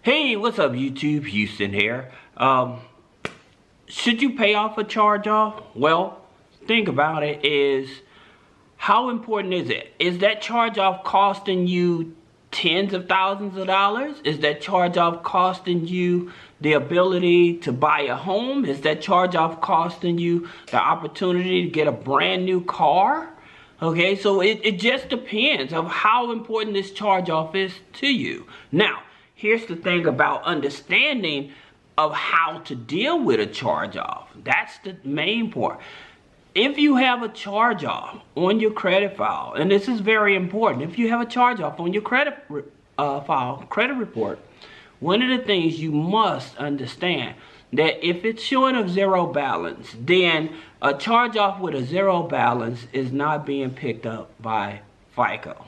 Hey, what's up YouTube? Houston here. Should you pay off a charge-off? Well, think about it is, how important is it? Is that charge-off costing you tens of thousands of dollars? Is that charge-off costing you the ability to buy a home? Is that charge-off costing you the opportunity to get a brand new car? Okay, so it just depends on how important this charge-off is to you. Now, here's the thing about understanding of how to deal with a charge-off. That's the main part. If you have a charge-off on your credit file, and this is very important, if you have a charge-off on your credit report, one of the things you must understand that if it's showing a zero balance, then a charge-off with a zero balance is not being picked up by FICO.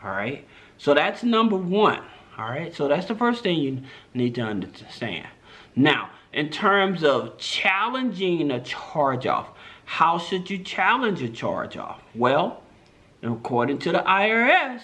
All right, so that's number one. All right, so that's the first thing you need to understand. Now, in terms of challenging a charge-off, how should you challenge a charge-off? Well, according to the IRS,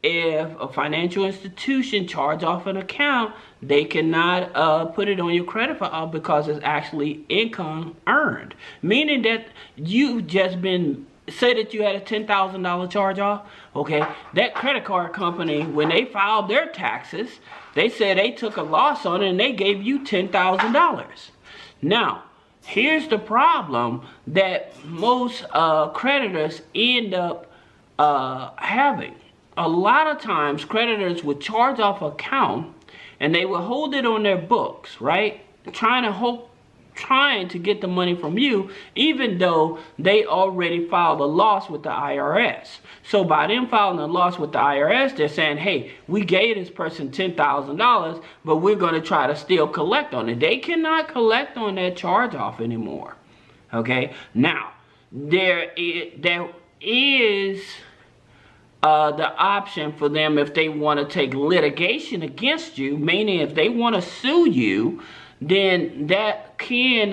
if a financial institution charge off an account, they cannot put it on your credit file because it's actually income earned. Meaning that you've just been, say that you had a $10,000 charge off, okay? That credit card company, when they filed their taxes, they said they took a loss on it and they gave you $10,000. Now, here's the problem that most creditors end up having. A lot of times creditors would charge off an account and they will hold it on their books, right? Trying to get the money from you, even though they already filed a loss with the IRS. So by them filing a loss with the IRS, they're saying, hey, we gave this person $10,000, but we're going to try to still collect on it. They cannot collect on that charge off anymore. Okay, now there is the option for them if they want to take litigation against you, meaning if they want to sue you, then that can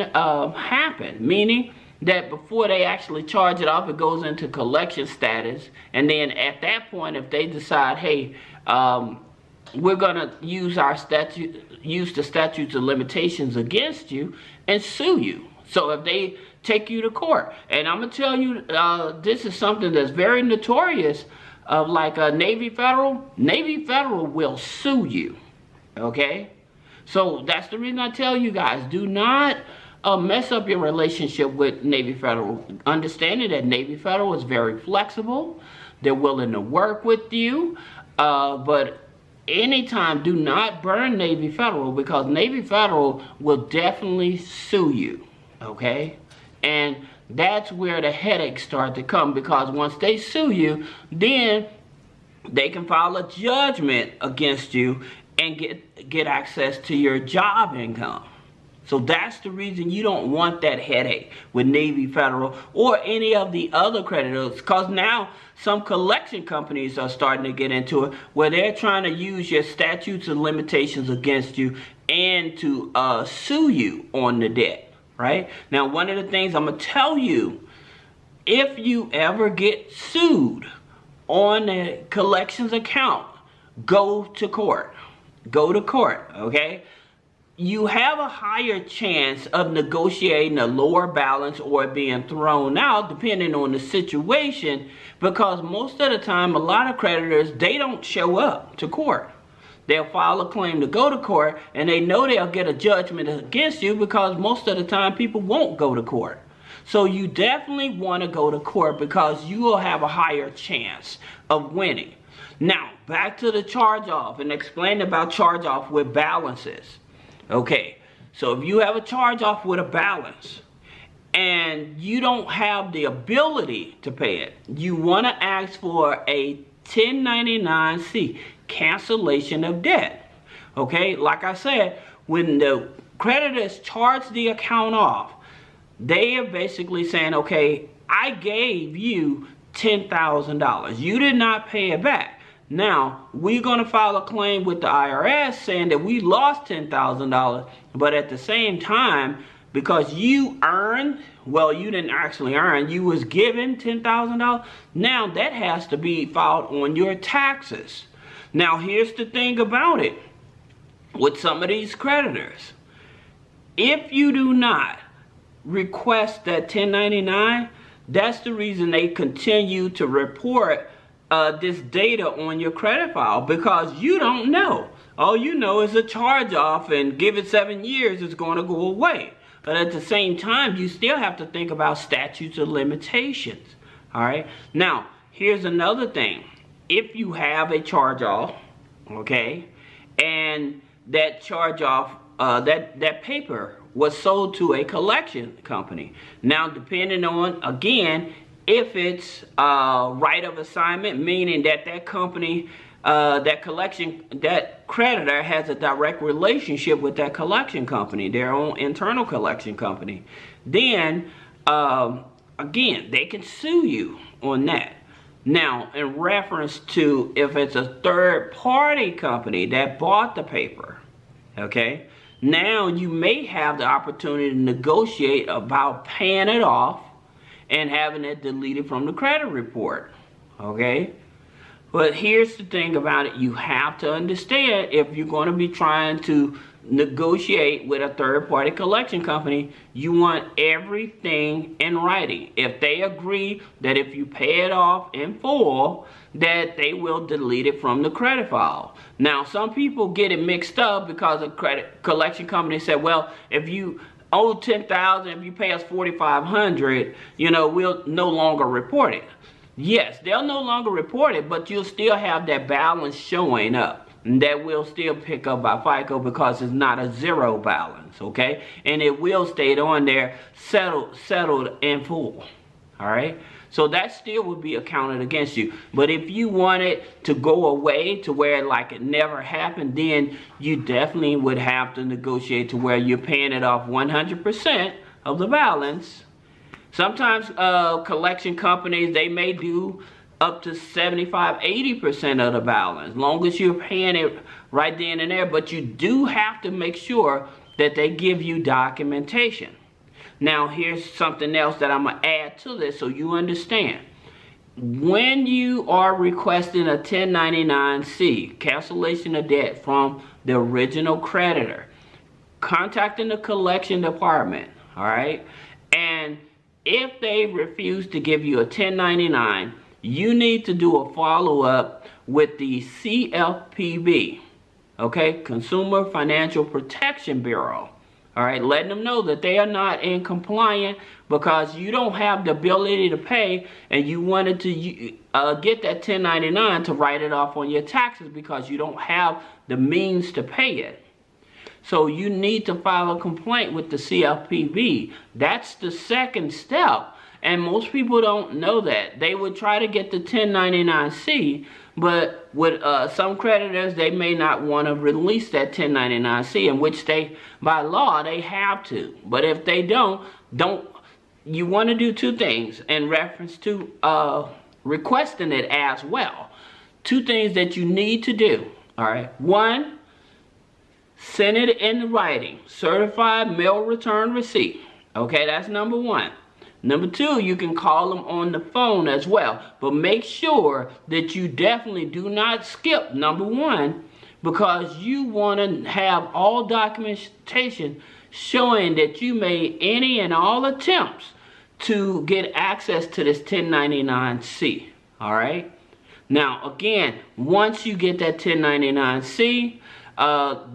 happen, meaning that before they actually charge it off, it goes into collection status, and then at that point, if they decide, hey, we're gonna use the statutes of limitations against you and sue you. So if they take you to court, and I'm gonna tell you, this is something that's very notorious. Like Navy Federal will sue you, okay? So that's the reason I tell you guys, do not mess up your relationship with Navy Federal. Understanding that Navy Federal is very flexible. They're willing to work with you, but anytime, do not burn Navy Federal, because Navy Federal will definitely sue you, okay? And that's where the headaches start to come, because once they sue you, then they can file a judgment against you and get access to your job income. So that's the reason you don't want that headache with Navy Federal or any of the other creditors, because now some collection companies are starting to get into it where they're trying to use your statutes of limitations against you and to sue you on the debt. Right? Now, one of the things I'm going to tell you, if you ever get sued on a collections account, go to court. Go to court, okay? You have a higher chance of negotiating a lower balance or being thrown out, depending on the situation, because most of the time, a lot of creditors, they don't show up to court. They'll file a claim to go to court, and they know they'll get a judgment against you because most of the time people won't go to court. So you definitely want to go to court because you will have a higher chance of winning. Now, back to the charge-off and explain about charge-off with balances. Okay, so if you have a charge-off with a balance and you don't have the ability to pay it, you want to ask for a 1099-C, cancellation of debt. Okay, like I said, when the creditors charge the account off, they are basically saying, okay, I gave you $10,000. You did not pay it back. Now, we're going to file a claim with the IRS saying that we lost $10,000, but at the same time, because you earned, well, you didn't actually earn, you was given $10,000, now that has to be filed on your taxes. Now, here's the thing about it. with some of these creditors. If you do not request that 1099, that's the reason they continue to report this data on your credit file, because you don't know. All you know is a charge off, and give it 7 years, it's going to go away. But at the same time, you still have to think about statutes of limitations. All right. Now, here's another thing. If you have a charge off, okay, and that charge off, that paper was sold to a collection company. Now, depending on, again, if it's right of assignment, meaning that that company, that creditor has a direct relationship with that collection company, their own internal collection company, then again, they can sue you on that. Now, in reference to if it's a third party company that bought the paper, okay, now you may have the opportunity to negotiate about paying it off and having it deleted from the credit report, okay? But here's the thing about it. You have to understand, if you're going to be trying to negotiate with a third-party collection company, you want everything in writing. If they agree that if you pay it off in full, that they will delete it from the credit file. Now, some people get it mixed up because a credit collection company said, well, if you owe $10,000, if you pay us $4,500, you know, we'll no longer report it. Yes, they'll no longer report it, but you'll still have that balance showing up. And that will still pick up by FICO because it's not a zero balance, okay? And it will stay on there settled in full, all right? So that still would be accounted against you. But if you want it to go away to where like it never happened, then you definitely would have to negotiate to where you're paying it off 100% of the balance. Sometimes collection companies, they may do up to 75–80% of the balance, as long as you're paying it right then and there. But you do have to make sure that they give you documentation. Now, here's something else that I'm going to add to this so you understand. When you are requesting a 1099-C, cancellation of debt from the original creditor, contacting the collection department, all right? And if they refuse to give you a 1099, you need to do a follow-up with the CFPB, okay, Consumer Financial Protection Bureau, all right, letting them know that they are not in compliance because you don't have the ability to pay, and you wanted to get that 1099 to write it off on your taxes because you don't have the means to pay it. So you need to file a complaint with the CFPB. That's the second step. And most people don't know that. They would try to get the 1099-C, but with some creditors, they may not want to release that 1099-C, in which they, by law, they have to. But if they don't, you want to do two things in reference to requesting it as well. Two things that you need to do, all right? One, send it in writing, certified mail return receipt. Okay, that's number one. Number two, you can call them on the phone as well. But make sure that you definitely do not skip number one, because you want to have all documentation showing that you made any and all attempts to get access to this 1099-C. All right? Now, again, once you get that 1099-C,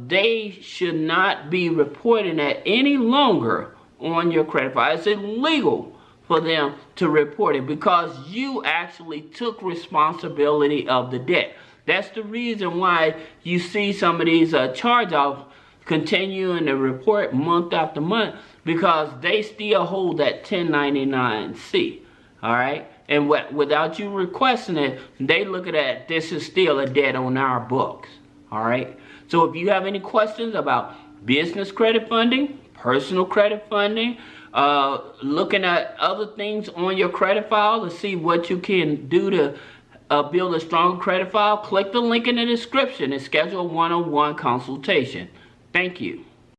they should not be reporting that any longer on your credit file. It's illegal for them to report it because you actually took responsibility of the debt. That's the reason why you see some of these charge-offs continuing to report month after month, because they still hold that 1099-C, all right? And without you requesting it, they look at that, this is still a debt on our books, all right? So if you have any questions about business credit funding, personal credit funding, looking at other things on your credit file to see what you can do to build a strong credit file, click the link in the description and schedule a one-on-one consultation. Thank you.